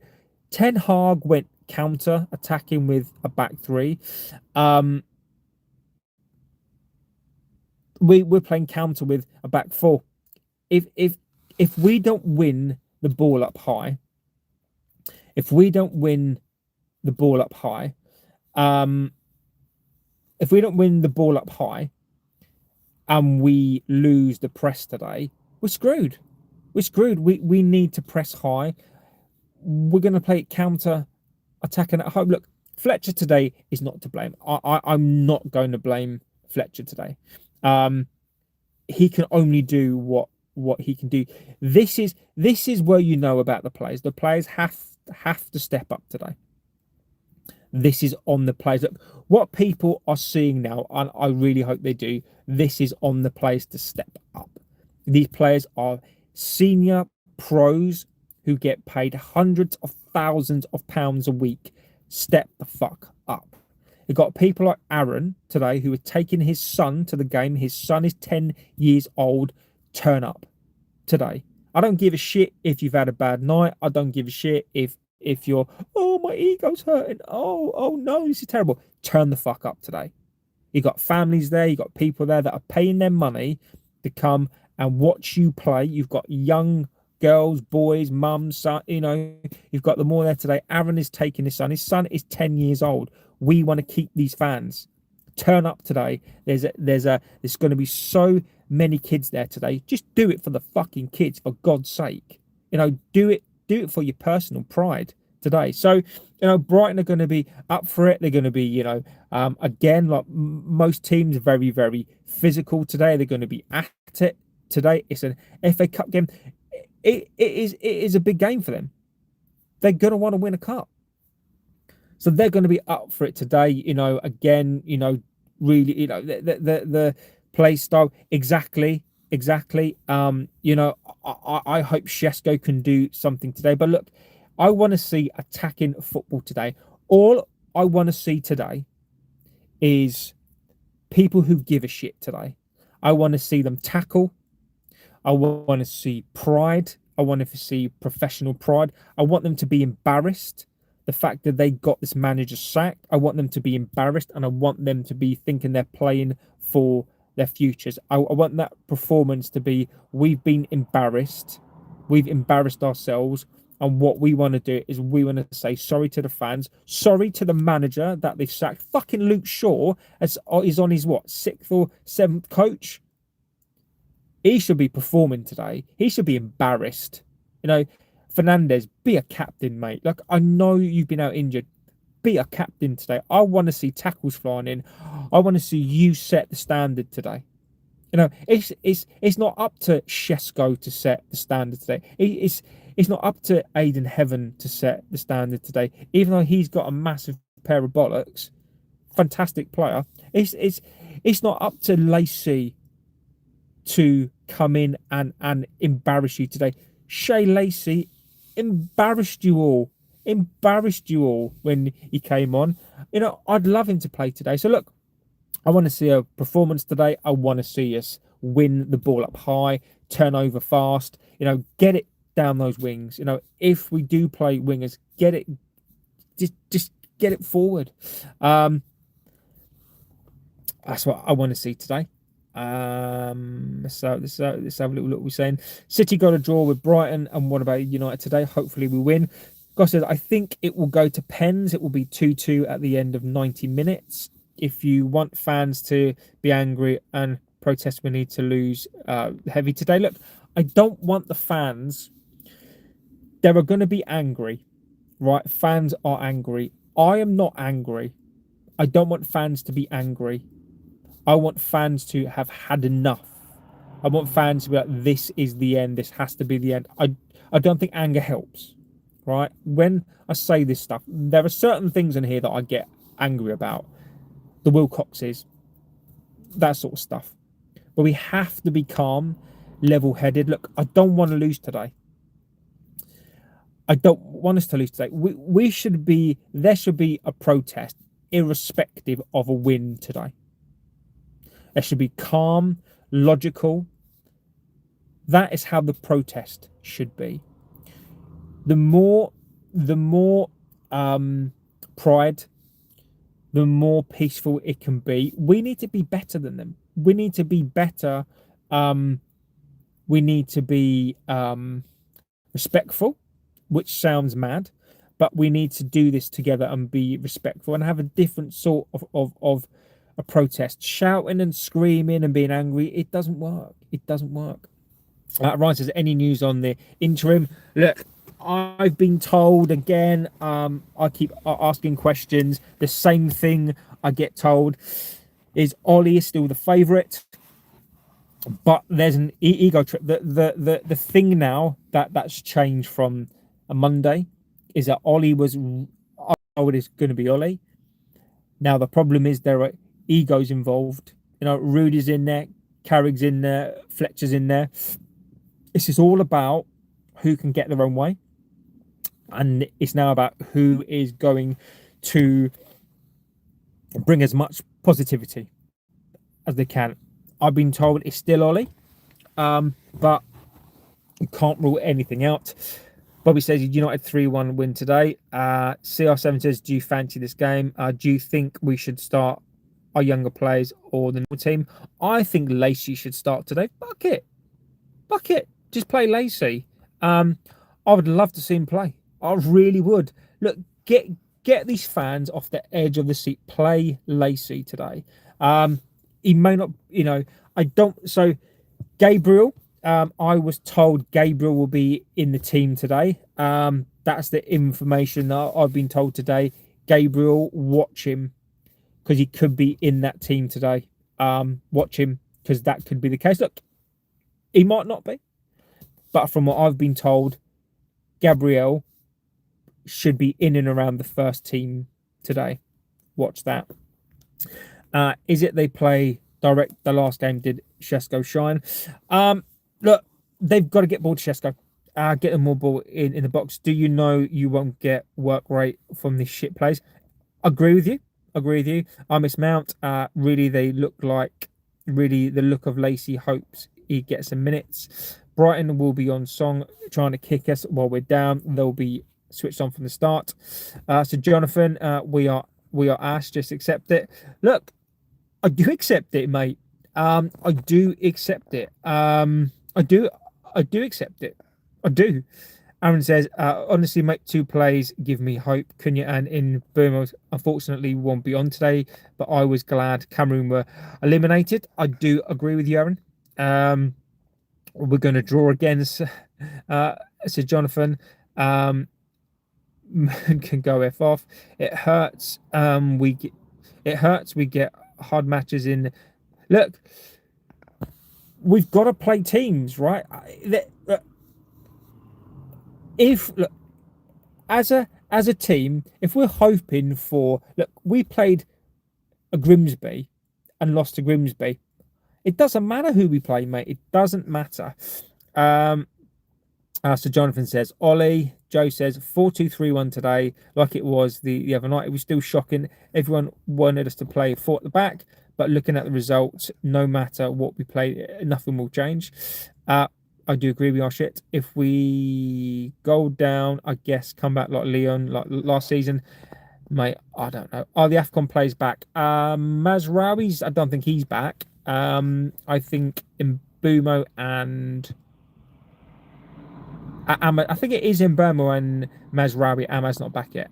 Ten Hag went counter attacking with a back three. We're playing counter with a back four. If we don't win the ball up high, if we don't win the ball up high, and we lose the press today, we're screwed. We need to press high. We're going to play counter attacking at home. Look, Fletcher today is not to blame. I'm not going to blame Fletcher today. He can only do what he can do. This is where you know about the players. The players have to step up today. This is on the players. Look, what people are seeing now, and I really hope they do, this is on the players to step up. These players are senior pros who get paid hundreds of thousands of pounds a week. Step the fuck up. You've got people like Aaron today who are taking his son to the game. His son is 10 years old. Turn up today. I don't give a shit if you've had a bad night. I don't give a shit if you're, oh, my ego's hurting. Oh no, this is terrible. Turn the fuck up today. You've got families there. You've got people there that are paying their money to come and watch you play. You've got young girls, boys, mums, son, you've got them all there today. Aaron is taking his son. His son is 10 years old. We want to keep these fans. Turn up today. There's going to be so many kids there today. Just do it for the fucking kids, for God's sake. Do it for your personal pride today. So, Brighton are going to be up for it. They're going to be, again, like most teams, very, very physical today. They're going to be at it today. It's an FA Cup game. It is a big game for them. They're going to want to win a cup. So they're going to be up for it today. Again, really, the play style. Exactly. I hope Shesko can do something today. But look, I want to see attacking football today. All I want to see today is people who give a shit today. I want to see them tackle. I want to see pride. I want to see professional pride. I want them to be embarrassed. The fact that they got this manager sacked. I want them to be embarrassed, and I want them to be thinking they're playing for their futures. I want that performance to be, we've been embarrassed. We've embarrassed ourselves. And what we want to do is we want to say sorry to the fans, sorry to the manager that they've sacked. Fucking Luke Shaw is on his, 6th or 7th coach. He should be performing today. He should be embarrassed. Fernandez, be a captain, mate. Like, I know you've been out injured. Be a captain today. I want to see tackles flying in. I want to see you set the standard today. It's not up to Shesko to set the standard today. It's not up to Aiden Heaven to set the standard today. Even though he's got a massive pair of bollocks, fantastic player. It's not up to Lacey to come in and embarrass you today. Shay Lacey embarrassed you all when he came on. I'd love him to play today. So look, I want to see a performance today. I want to see us win the ball up high, turn over fast, get it down those wings. If we do play wingers, get it, just get it forward. That's what I want to see today. So let's have a little look. We're saying City got a draw with Brighton, and what about United today? Hopefully we win. Goss says, I think it will go to pens. It will be 2-2 at the end of 90 minutes. If you want fans to be angry and protest, we need to lose heavy today. Look, I don't want the fans. They are going to be angry, right? Fans are angry. I am not angry. I don't want fans to be angry. I want fans to have had enough. I want fans to be like, this is the end. This has to be the end. I don't think anger helps, right? When I say this stuff, there are certain things in here that I get angry about. The Wilcoxes, that sort of stuff. But we have to be calm, level-headed. Look, I don't want to lose today. I don't want us to lose today. There should be a protest irrespective of a win today. There should be calm, logical. That is how the protest should be. The more pride, the more peaceful it can be. We need to be better than them. We need to be better. We need to be respectful, which sounds mad, but we need to do this together and be respectful and have a different sort of a protest. Shouting and screaming and being angry, it doesn't work. It doesn't work. Ryan says, any news on the interim? Look, I've been told again, I keep asking questions. The same thing I get told is Ollie is still the favourite. But there's an ego trip. The thing now that's changed from a Monday is that Ollie was, oh, it is going to be Ollie. Now the problem is there are egos involved. You know, Rudy's in there, Carrick's in there, Fletcher's in there. This is all about who can get their own way, and it's now about who is going to bring as much positivity as they can. I've been told it's still Ollie, but you can't rule anything out. Bobby says United 3-1 win today. CR7 says, do you fancy this game? Do you think we should start our younger players or the team? I think Lacey should start today. Bucket. Just play Lacey. I would love to see him play. I really would. Look, get these fans off the edge of the seat. Play Lacey today. He may not, I don't. So Gabriel, I was told Gabriel will be in the team today. That's the information that I've been told today. Gabriel, watch him because he could be in that team today. Watch him because that could be the case. Look, he might not be, but from what I've been told, Gabriel should be in and around the first team today. Watch that. Is it they play direct? The last game did Shesko shine? Look, they've got to get ball to Shesko. Get them more ball in the box. Do you know you won't get work rate from these shit plays? Agree with you. I miss Mount. Really, they look like the look of Lacey hopes he gets some minutes. Brighton will be on song trying to kick us while we're down. They'll be switched on from the start. So Jonathan, we are asked, just accept it. Look, I do accept it, mate. I do accept it. I do accept it. I do. Aaron says, honestly, mate, 2 plays give me hope. Cunha and in Burma, unfortunately, won't be on today, but I was glad Cameroon were eliminated. I do agree with you, Aaron. We're going to draw against, says Jonathan. Can go F off. It hurts. It hurts. We get hard matches in. Look, we've got to play teams, right? As a team, if we're hoping for, look, we played a Grimsby and lost to Grimsby. It doesn't matter who we play, mate. It doesn't matter. So Jonathan says, Ollie. Joe says 4-2-3-1 today, like it was the other night. It was still shocking. Everyone wanted us to play 4 at the back, but looking at the results, no matter what we play, nothing will change. I do agree we are shit. If we go down, I guess come back like Leon, like last season. Mate, I don't know. Are the AFCON players back? Mazraoui's, I don't think he's back. I think Mbumo and I think it is Mbumo and Mazraoui. Ama's not back yet.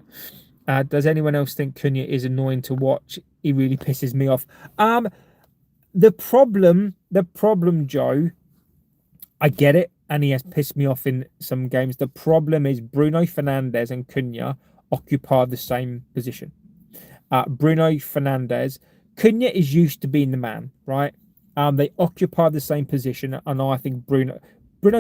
Does anyone else think Cunha is annoying to watch? He really pisses me off. The problem, Joe, I get it, and he has pissed me off in some games. The problem is Bruno Fernandes and Cunha occupy the same position. Bruno Fernandes, Cunha is used to being the man, right? They occupy the same position, and I think Bruno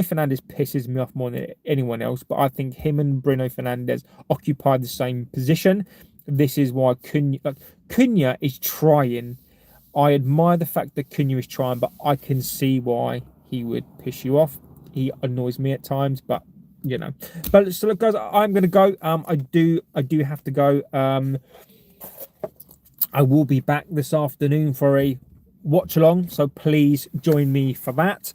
Fernandes pisses me off more than anyone else, but I think him and Bruno Fernandes occupy the same position. This is why Cunha is trying. I admire the fact that Cunha is trying, but I can see why he would piss you off. He annoys me at times, but But so look, guys, I'm going to go. I do have to go. I will be back this afternoon for a watch along, so please join me for that.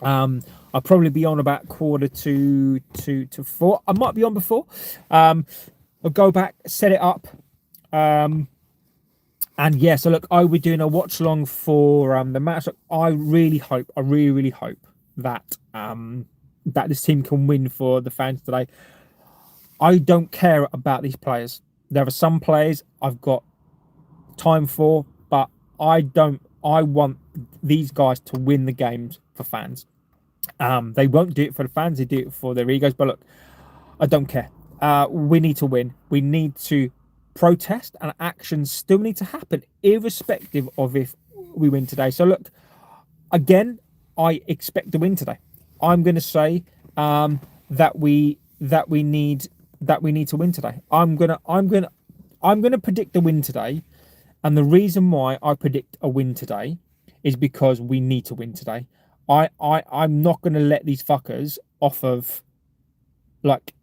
I'll probably be on about 4:45. I might be on before. I'll go back, set it up. And yeah, so look, I will be doing a watch along for the match. Look, I really hope that that this team can win for the fans today. I don't care about these players. There are some players I've got time for, but I want these guys to win the games for fans. They won't do it for the fans, they do it for their egos. But look, I don't care. We need to win. We need to protest, and actions still need to happen, irrespective of if we win today. So look, again, I expect to win today. I'm going to say that we need to win today. I'm gonna predict a win today, and the reason why I predict a win today is because we need to win today. I'm not going to let these fuckers off of, like,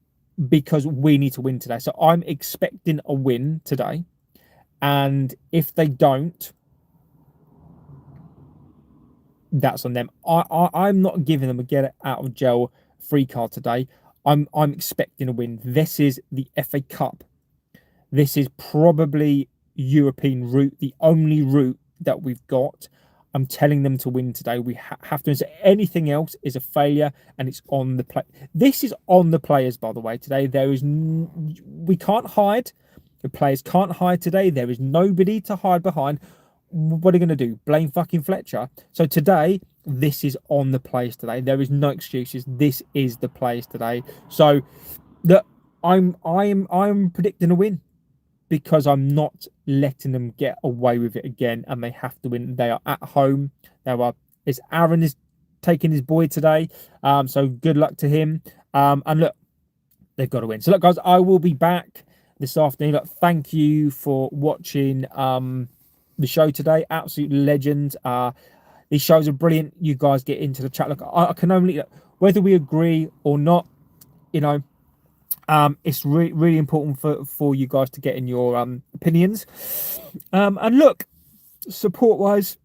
because we need to win today. So I'm expecting a win today, and if they don't, that's on them. I'm not giving them a get out of jail free card today. I'm expecting a win. This is the FA Cup. This is probably European route, the only route that we've got. I'm telling them to win today. We have to. Anything else is a failure, and it's on the play. This is on the players, by the way. Today there is we can't hide. The players can't hide today. There is nobody to hide behind. What are you going to do? Blame fucking Fletcher? So today, this is on the players today. There is no excuses. This is the players today. So that I'm predicting a win, because I'm not letting them get away with it again, and they have to win. They are at home. Aaron is taking his boy today, so good luck to him. And look, they've got to win. So look, guys, I will be back this afternoon. Look, thank you for watching the show today. Absolute legend. These shows are brilliant. You guys get into the chat. Look, I can only, whether we agree or not, you know, it's really important for you guys to get in your opinions. And look, support wise,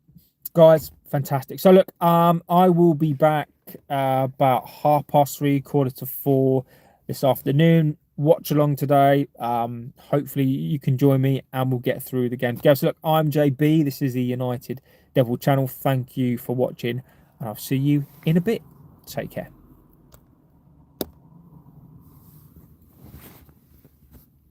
guys, fantastic. So look, I will be back about 3:30, 4:45 this afternoon. Watch along today. Hopefully you can join me and we'll get through the game together. So look, I'm JB. This is the United Devil channel. Thank you for watching, and I'll see you in a bit. Take care.